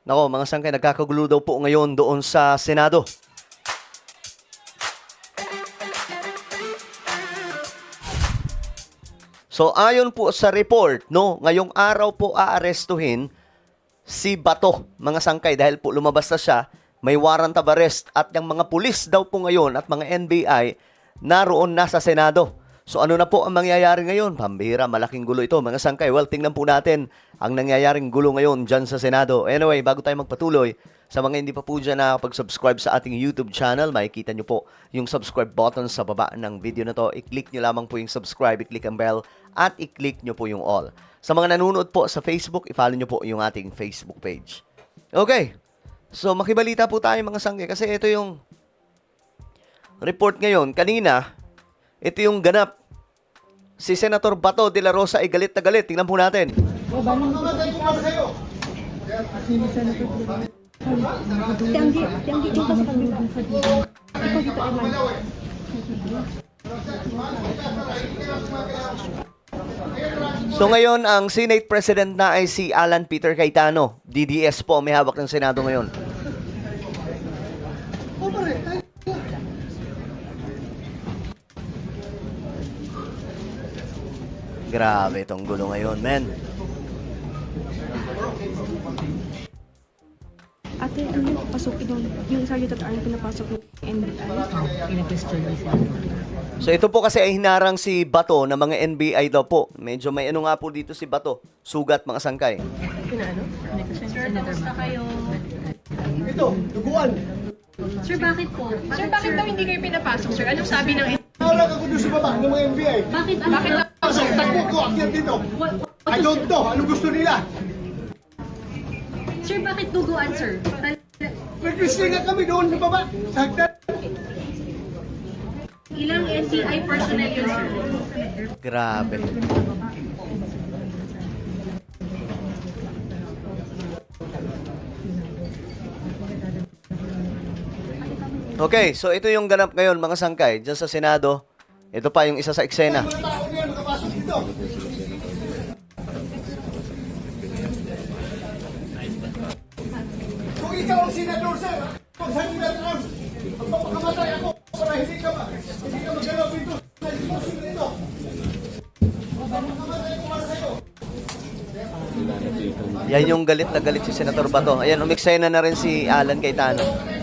Nako, mga sangkay, nagkakagulo daw po ngayon doon sa Senado. So ayon po sa report, no, ngayong araw po aarestuhin si Bato, mga sangkay, dahil po lumabas na siya, may warrant of arrest at yung mga pulis daw po ngayon at mga NBI naroon na sa Senado. So ano na po ang mangyayari ngayon? Pambihira, malaking gulo ito, mga sangkay. Well, tingnan po natin ang nangyayaring gulo ngayon dyan sa Senado. Anyway, bago tayo magpatuloy, sa mga hindi pa po dyan nakapag-subscribe sa ating YouTube channel, makikita nyo po yung subscribe button sa baba ng video na to. I-click nyo lamang po yung subscribe, i-click ang bell, at i-click nyo po yung all. Sa mga nanonood po sa Facebook, i-follow nyo po yung ating Facebook page. Okay, so makibalita po tayo mga sangkay kasi ito yung report ngayon. Kanina, ito yung ganap. Si Senator Bato de la Rosa ay galit na galit. Tingnan po natin. So ngayon, ang Senate President na ay si Alan Peter Cayetano. DDS po, may hawak ng Senado ngayon. Grabe itong gulo ngayon, men. Ate, ano yung pasok yung Sergeant at Army pinapasok ng NBI? Pina-question ni siya. So ito po kasi ay hinarang si Bato ng mga NBI daw po. Medyo may ano nga po dito si Bato. Sugat, mga sangkay. Pina-ano? Sir, kamusta kayo? Ito, duguan. Sir, bakit po? Sir, bakit daw hindi kayo pinapasok, sir? Anong sabi ng... Nawala ako doon sa baba ng mga NBI. Bakit? Bakit daw, Pasok, sir? takbo ko, akyat dito. I don't know. Ano gusto nila? Sir, bakit duguan, sir? Nag-listing nga kami doon sa baba. Sa hagdan. Ilang NCI personnel yun, sir? Grabe. Okay, so ito yung ganap ngayon, mga sangkay, dyan sa Senado. Ito pa yung isa sa eksena. Mga tao niyan, makapasok dito. Kung ikaw ang senador, sir, kung saan nila trans, magpapakamatay ako para hindi ka magalaw dito sa diskusyon dito. Magpapakamatay ko para sa'yo. Yan yung galit na galit si Senator Bato. Ayan, umiksena na rin si Alan Cayetano.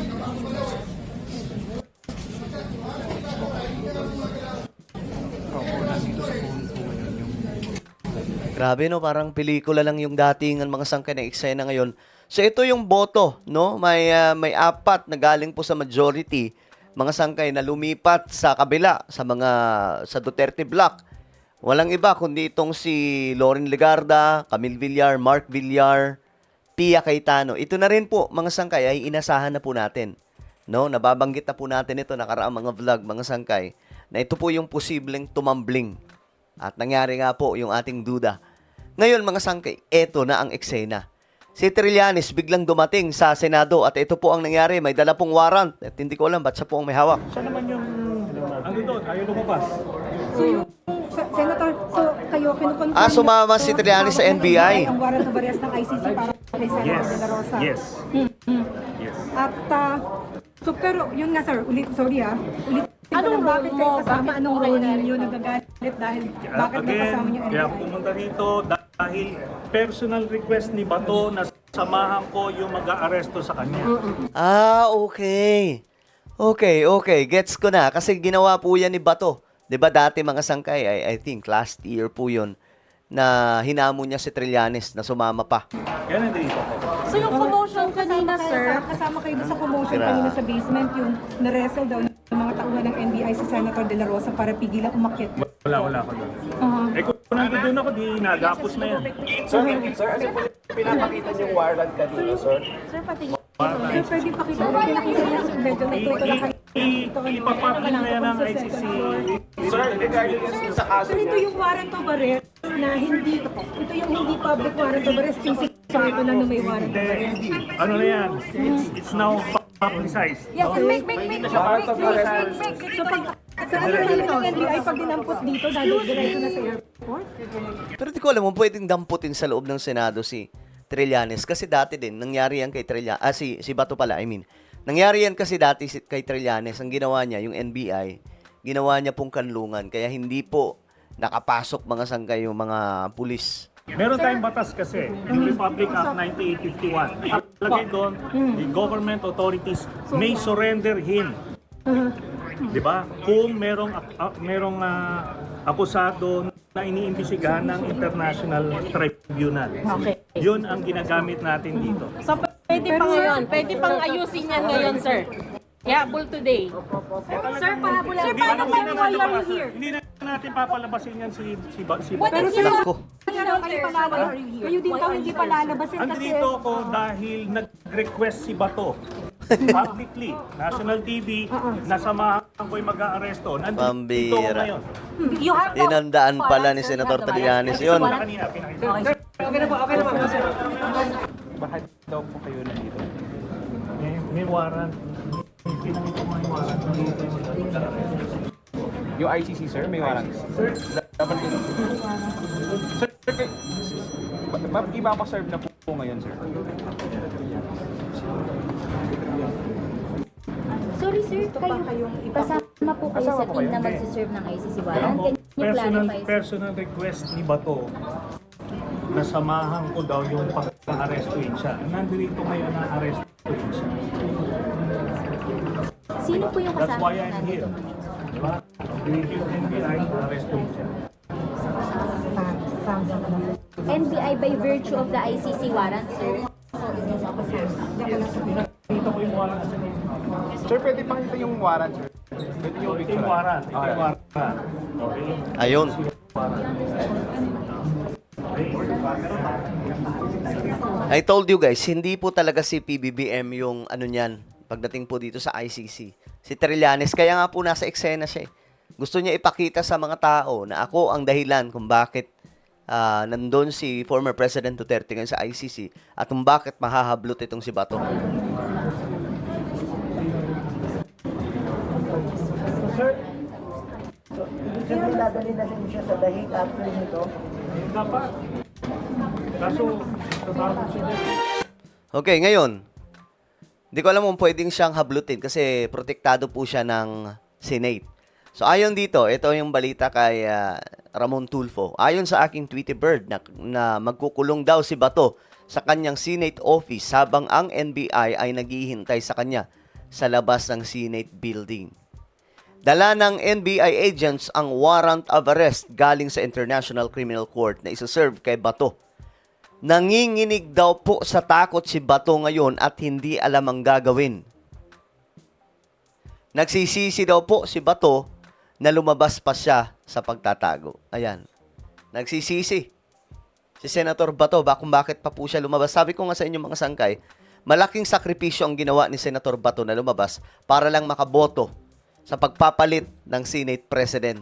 Grabe, no, parang pelikula lang yung datingan, mga sangkay na eksena ngayon. So ito yung boto, no? May apat na galing po sa majority, mga sangkay na lumipat sa kabila sa Duterte block. Walang iba kundi itong si Loren Legarda, Camille Villar, Mark Villar, Pia Cayetano. Ito na rin po, mga sangkay, ay inasahan na po natin. No, nababanggit na po natin ito nakaraang mga vlog, mga sangkay, na ito po yung posibleng tumambling. At nangyari nga po yung ating duda. Ngayon, mga sangkay, eto na ang eksena. Si Trillanes biglang dumating sa Senado at ito po ang nangyari. May dala pong warrant. At hindi ko alam ba't siya po ang may hawak. Siya naman yung ano doon, ayaw lumabas. So yung Senator, so kayo kinukonfirm Sumama si Trillanes sa NBI. ang warrant of arrest ng ICC para kay Senator Yes. De La Rosa. Yes. Yes. At so pero yun nga sir, ulit anong bakit kayo kasama? Anong role ninyo nagagalit dahil bakit may kasama yung Kaya NBI? pumunta rito dahil personal request ni Bato na samahan ko yung mag-aaresto sa kanya. Okay. Okay. Gets ko na. Kasi ginawa po yan ni Bato. 'Di ba dati, mga sangkay, I think last year po yun, na hinamon niya si Trillanes na sumama pa. Kaya nandito ako. So yung commotion kanina sir, kasama kayo doon sa commotion Grabe. kanina sa basement, yung na-wrestle daw ng mga tauhan ng NBI si Senator De La Rosa para pigilan umakyat. Wala ako doon. Kung nandun ako, di nagapos na yan. Sir, ano po pinapakita niyong warrant kanina, sir? Sir, pwede pakita mo, pinakita niya sa medyo nagtuto lang kanina. Ipapublic na yan ang ICC. Sir, regarding sa kaso Sir, ito niya, yung warrant of arrest na hindi, ito yung hindi public warrant of arrest, yung so ito lang na may warrant of arrest. Ano na yan? It's now publicized. Yes, sir, make part of arrest. So pag, sa ano rin ng NBI, pag dinampot dito, dahil diretso na sa airport? Pero di ko alam kung pwedeng damputin sa loob ng Senado si Trillanes. Kasi dati din, nangyari yan kay Trillanes. Si Bato pala, I mean. Nangyari yan kasi dati kay Trillanes. Ang ginawa niya, yung NBI, ginawa niya pong kanlungan. Kaya hindi po nakapasok mga sangkay yung mga pulis. Meron tayong batas kasi, yung Republic Act 9851. Nakalagay doon, the government authorities may surrender him. Di ba? Kung merong akusado na iniimbisigahan ng International Tribunal. Okay. Yun ang ginagamit natin dito. So, pwede pa ngayon. Pwede pang ayusin yan ngayon, sir. Yabol today. Sir, pahabol Hindi paano na- why hindi are na- you here? Hindi na natin papalabasin yan si What Pero did sir, you Nako. kayo pala, kayo din daw hindi pa lalabasin kasi Andito ko dahil nag-request si Bato. Publicly, National TV, nasamahan ko'y mag-aaresto. Nandito ko Pambira. ngayon. You have to... Tinandaan pala ni Senator Trillanes yun. Kanina, pinakita. Bakit daw po kayo nandito? May warrant. Pinakita ko yung warrant. Yung ICC, sir, may warrant. Dapat din. Sir, ipapaserve na po ngayon, sir. Sorry sir, kasama po kayo sa team na magsiserve ng ICC warrant. Can you clarify? Personal request ni Bato na samahan ko daw yung pag-arrestuin siya. Nandito ngayon na arrestuin siya. Sino po yung That's kasama why niyo I'm nandito? here. Diba? Yung NBI na arrestuin siya. NBI by virtue of the ICC warrant, sir? Dito ko yung warrant. Sir, pwede pakita yung warrant, sir. Pwede yung Ito picture. yung warrant. Ito Okay. yung warrant. Okay. Ayun. I told you guys, hindi po talaga si PBBM yung ano niyan pagdating po dito sa ICC. Si Trillanes, kaya nga po nasa eksena siya eh. Gusto niya ipakita sa mga tao na ako ang dahilan kung bakit nandun si former President Duterte ngayon sa ICC at kung bakit mahahablot itong si Bato. Dapat. Kaso, tatakot siya. Okay, ngayon, hindi ko alam kung pwedeng siyang hablutin kasi protektado po siya ng Senate. So, ayon dito, ito yung balita kay Ramon Tulfo. Ayon sa aking Tweety Bird na magkukulong daw si Bato sa kanyang Senate office habang ang NBI ay naghihintay sa kanya sa labas ng Senate building. Dala ng NBI agents ang warrant of arrest galing sa International Criminal Court na isa-serve kay Bato. Nanginginig daw po sa takot si Bato ngayon at hindi alam ang gagawin. Nagsisisi daw po si Bato na lumabas pa siya sa pagtatago. Ayan. Nagsisisi. Si Senator Bato, kung bakit pa po siya lumabas. Sabi ko nga sa inyo mga sangkay, malaking sakripisyo ang ginawa ni Senator Bato na lumabas para lang makaboto sa pagpapalit ng Senate President.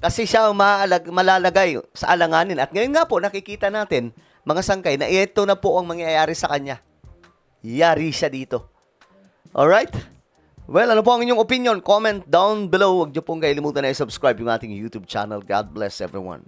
Kasi siya ang malalagay sa alanganin. At ngayon nga po, nakikita natin, mga sangkay, na ito na po ang mangyayari sa kanya. Yari siya dito. Alright? Well, ano po ang inyong opinion? Comment down below. Huwag niyo pong kailimutan na i-subscribe yung ating YouTube channel. God bless everyone.